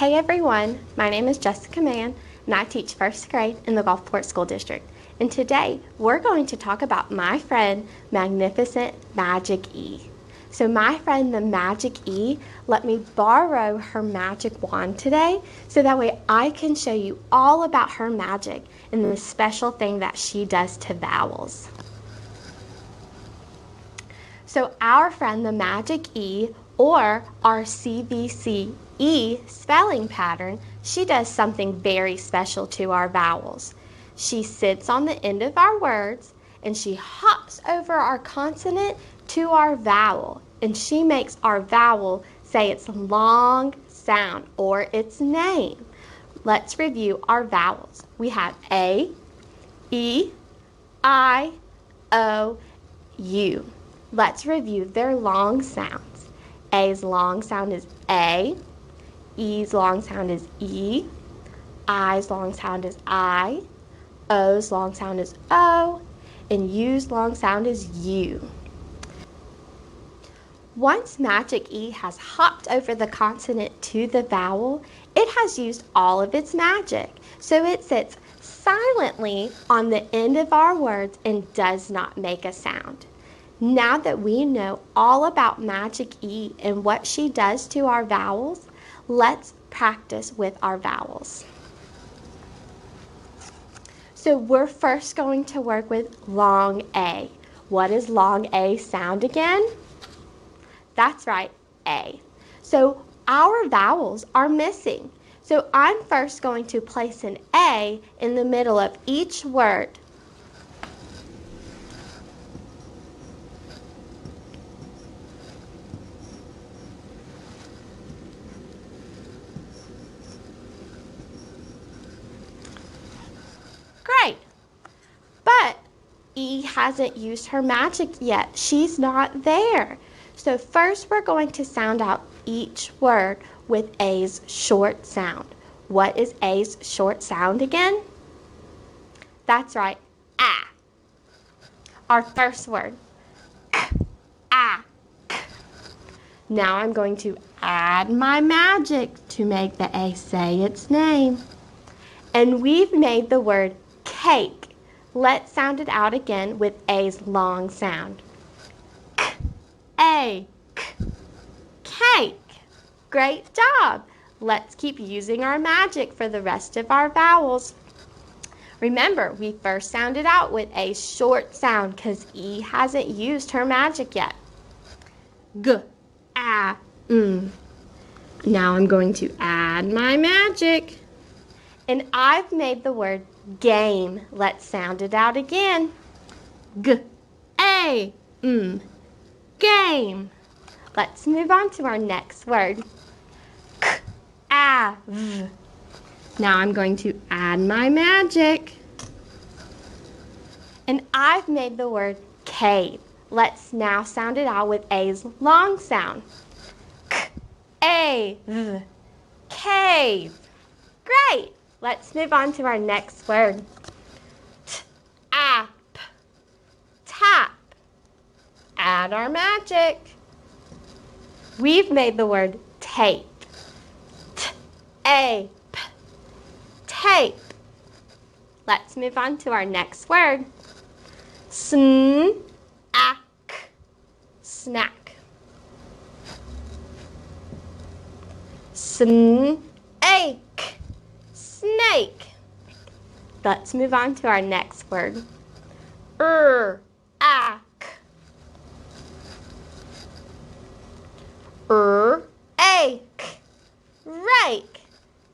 Hey everyone, my name is Jessica Mann and I teach first grade in the Gulfport School District. And today we're going to talk about my friend Magnificent Magic E. So my friend the Magic E let me borrow her magic wand today so that way I can show you all about her magic and the special thing that she does to vowels. So our friend the Magic E, or our CVCE spelling pattern, she does something very special to our vowels. She sits on the end of our words and she hops over our consonant to our vowel, and she makes our vowel say its long sound or its name. Let's review our vowels. We have A, E, I, O, U. Let's review their long sounds. A's long sound is A, E's long sound is E, I's long sound is I, O's long sound is O, and U's long sound is U. Once Magic E has hopped over the consonant to the vowel, it has used all of its magic. So it sits silently on the end of our words and does not make a sound. Now that we know all about Magic E and what she does to our vowels, let's practice with our vowels. So we're first going to work with long A. What does long A sound again? That's right, A. So our vowels are missing. So I'm first going to place an A in the middle of each word. Great. But E hasn't used her magic yet. She's not there. So first we're going to sound out each word with A's short sound. What is A's short sound again? That's right, ah. Our first word, k, ah, k. Now I'm going to add my magic to make the A say its name. And we've made the word cake. Let's sound it out again with A's long sound. K, A, k, cake. Great job. Let's keep using our magic for the rest of our vowels. Remember, we first sounded out with a short sound because E hasn't used her magic yet. G, A, Now I'm going to add my magic. And I've made the word game. Let's sound it out again. G, A, game. Let's move on to our next word. K, A, V. Now I'm going to add my magic. And I've made the word cave. Let's now sound it out with A's long sound. K, A, V, cave. Great. Let's move on to our next word. Tap, tap. Add our magic. We've made the word tape. Tape, tape. Let's move on to our next word. Snack, snack. Snake, snake. Let's move on to our next word. Ack. Ache. Rake.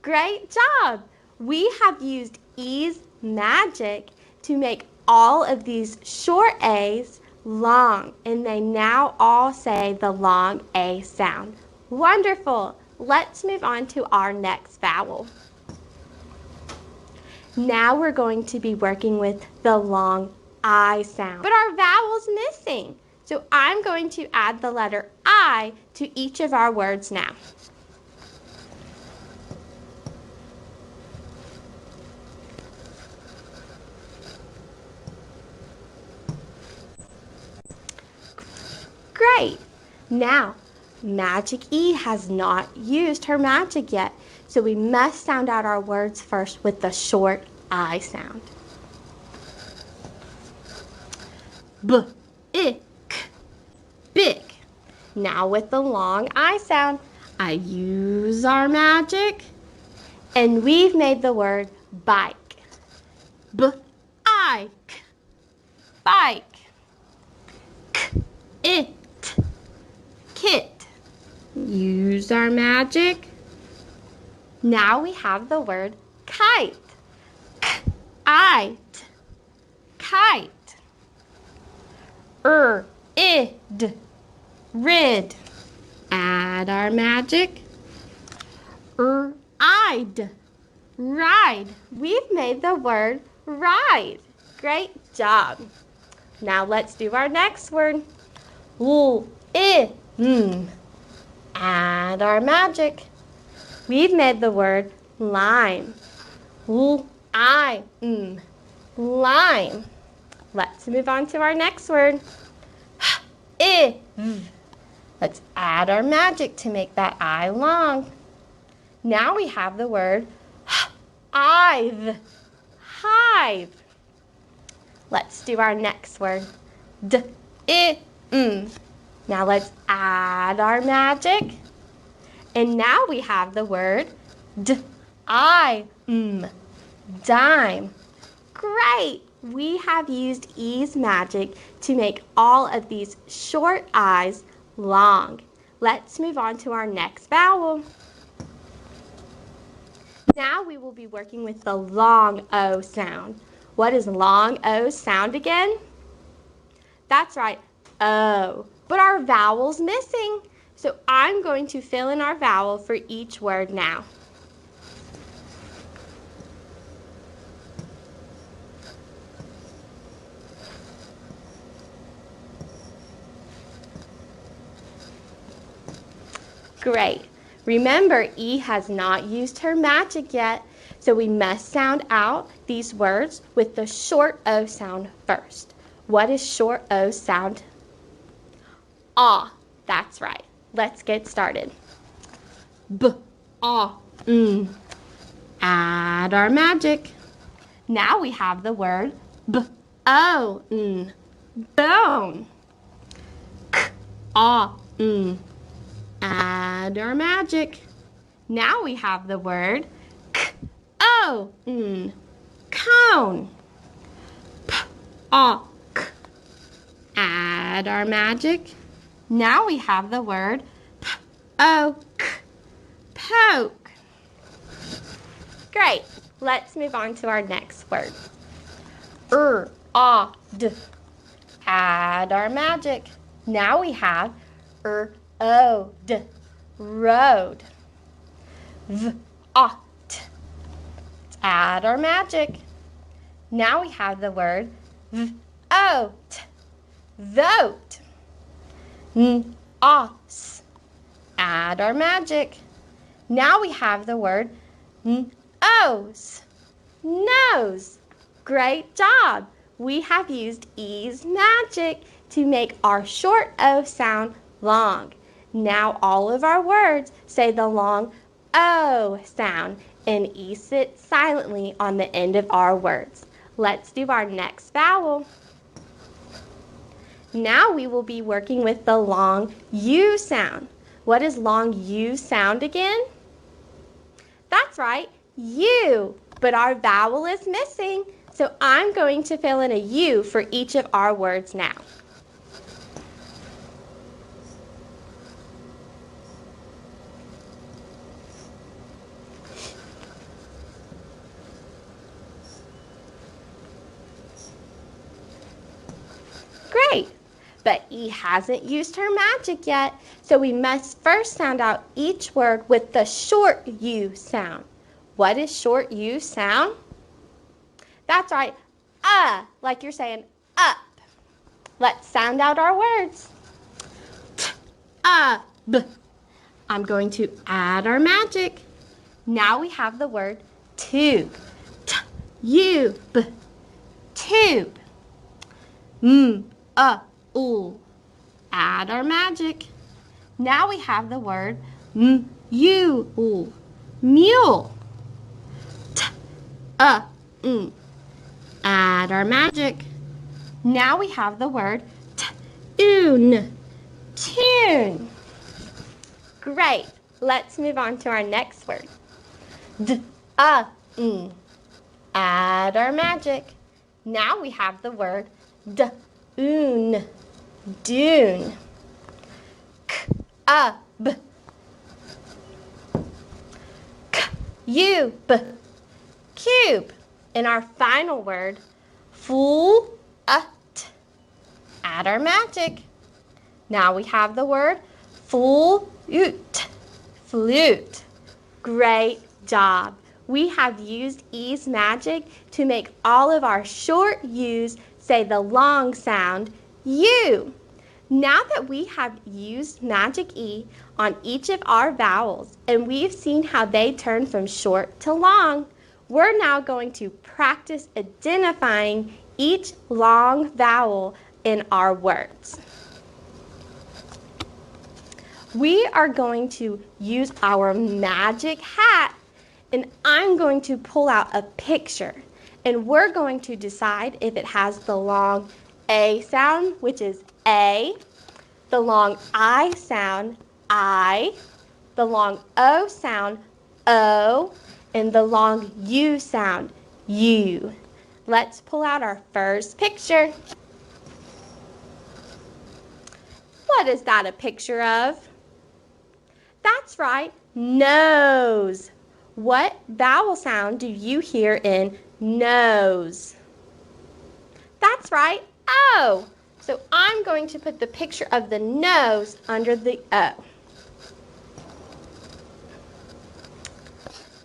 Great job. We have used E's magic to make all of these short A's long, and they now all say the long A sound. Wonderful. Let's move on to our next vowel. Now we're going to be working with the long I sound. But our vowel's missing. So I'm going to add the letter I to each of our words now. Great. Now, Magic E has not used her magic yet, So we must sound out our words first with the short I sound. B, I, k, big. Now with the long I sound, I use our magic, and we've made the word bike. B-I-K, bike. K-it, kit. Use our magic. Now we have the word kite. K-I-T, kite. Id, rid. Add our magic. I'd, ride. We've made the word ride. Great job. Now let's do our next word. Add our magic. We've made the word lime. Lime. Let's move on to our next word. Let's add our magic to make that I long. Now we have the word hive. Let's do our next word. Now let's add our magic. And now we have the word dime. Great! We have used E's magic to make all of these short I's long. Let's move on to our next vowel. Now we will be working with the long O sound. What is long O sound again? That's right, O. But our vowel's missing. So I'm going to fill in our vowel for each word now. Great. Remember, E has not used her magic yet, so we must sound out these words with the short O sound first. What is short O sound? Ah, that's right. Let's get started. Add our magic. Now we have the word bone. Bone. Add our magic. Now we have the word cone. Add our magic. Now we have the word poke. Great. Let's move on to our next word. Add our magic. Now we have road. Add our magic. Now we have the word vote. Add our magic. Now we have the word nose. Great job. We have used E's magic to make our short O sound long. Now all of our words say the long O sound, and E sits silently on the end of our words. Let's do our next vowel. Now we will be working with the long U sound. What is long U sound again? That's right, U. But our vowel is missing, so I'm going to fill in a U for each of our words now. Great, but E hasn't used her magic yet, so we must first sound out each word with the short U sound. What is short U sound? That's right, like you're saying up. Let's sound out our words. B. I'm going to add our magic. Now we have the word tube. T-U-B. Tube. Add our magic. Now we have the word you. mule. T-n. Add our magic. Now we have the word tune. Tune. Great. Let's move on to our next word. D-n. Add our magic. Now we have the word dune. Dune. K-a-b. Cube. Cube. And our final word, flute. Add our magic. Now we have the word flute. Flute. Great job. We have used E's magic to make all of our short U's say the long sound, U. Now that we have used Magic E on each of our vowels and we've seen how they turn from short to long, we're now going to practice identifying each long vowel in our words. We are going to use our magic hat, and I'm going to pull out a picture, and we're going to decide if it has the long A sound, which is A, the long I sound, I, the long O sound, O, and the long U sound, U. Let's pull out our first picture. What is that a picture of? That's right, nose. What vowel sound do you hear in nose? That's right, O. So I'm going to put the picture of the nose under the O.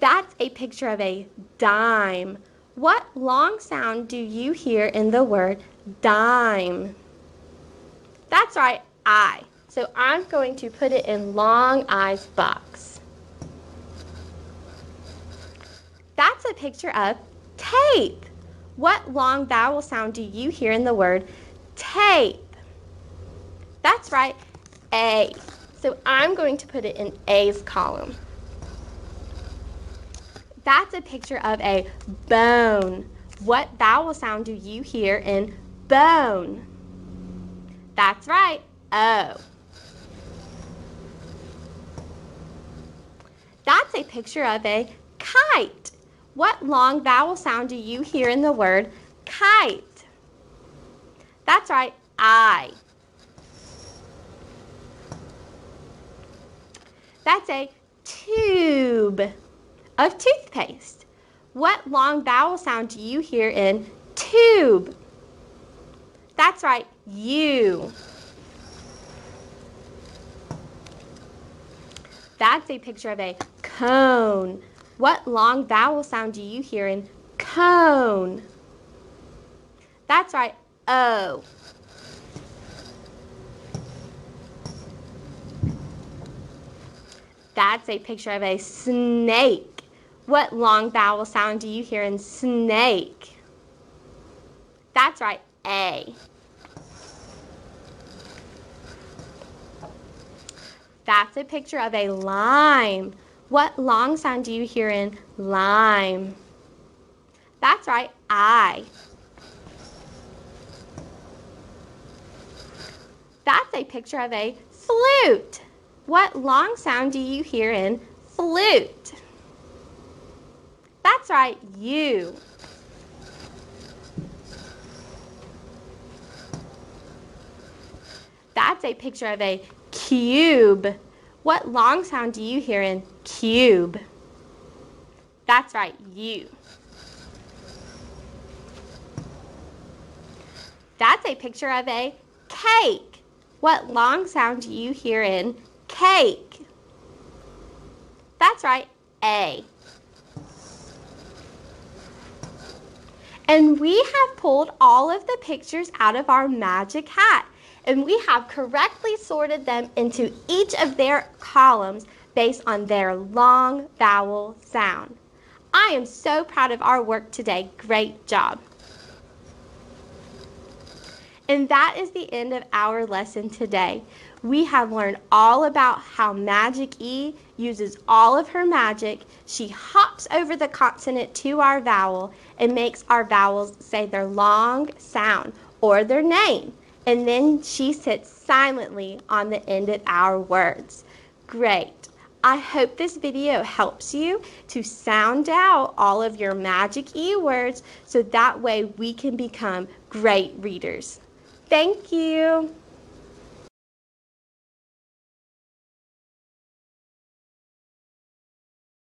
That's a picture of a dime. What long sound do you hear in the word dime? That's right, I. So I'm going to put it in long I's box. That's a picture of tape. What long vowel sound do you hear in the word tape? That's right, A. So I'm going to put it in A's column. That's a picture of a bone. What vowel sound do you hear in bone? That's right, O. That's a picture of a kite. What long vowel sound do you hear in the word kite? That's right, I. That's a tube of toothpaste. What long vowel sound do you hear in tube? That's right, U. That's a picture of a cone. What long vowel sound do you hear in cone? That's right, O. That's a picture of a snake. What long vowel sound do you hear in snake? That's right, A. That's a picture of a lime. What long sound do you hear in lime? That's right, I. That's a picture of a flute. What long sound do you hear in flute? That's right, U. That's a picture of a cube. What long sound do you hear in cube? That's right, U. That's a picture of a cake. What long sound do you hear in cake? That's right, A. And we have pulled all of the pictures out of our magic hat, and we have correctly sorted them into each of their columns based on their long vowel sound. I am so proud of our work today. Great job. And that is the end of our lesson today. we have learned all about how Magic E uses all of her magic. She hops over the consonant to our vowel and makes our vowels say their long sound or their name. And then she sits silently on the end of our words. Great. I hope this video helps you to sound out all of your Magic E words so that way we can become great readers. Thank you.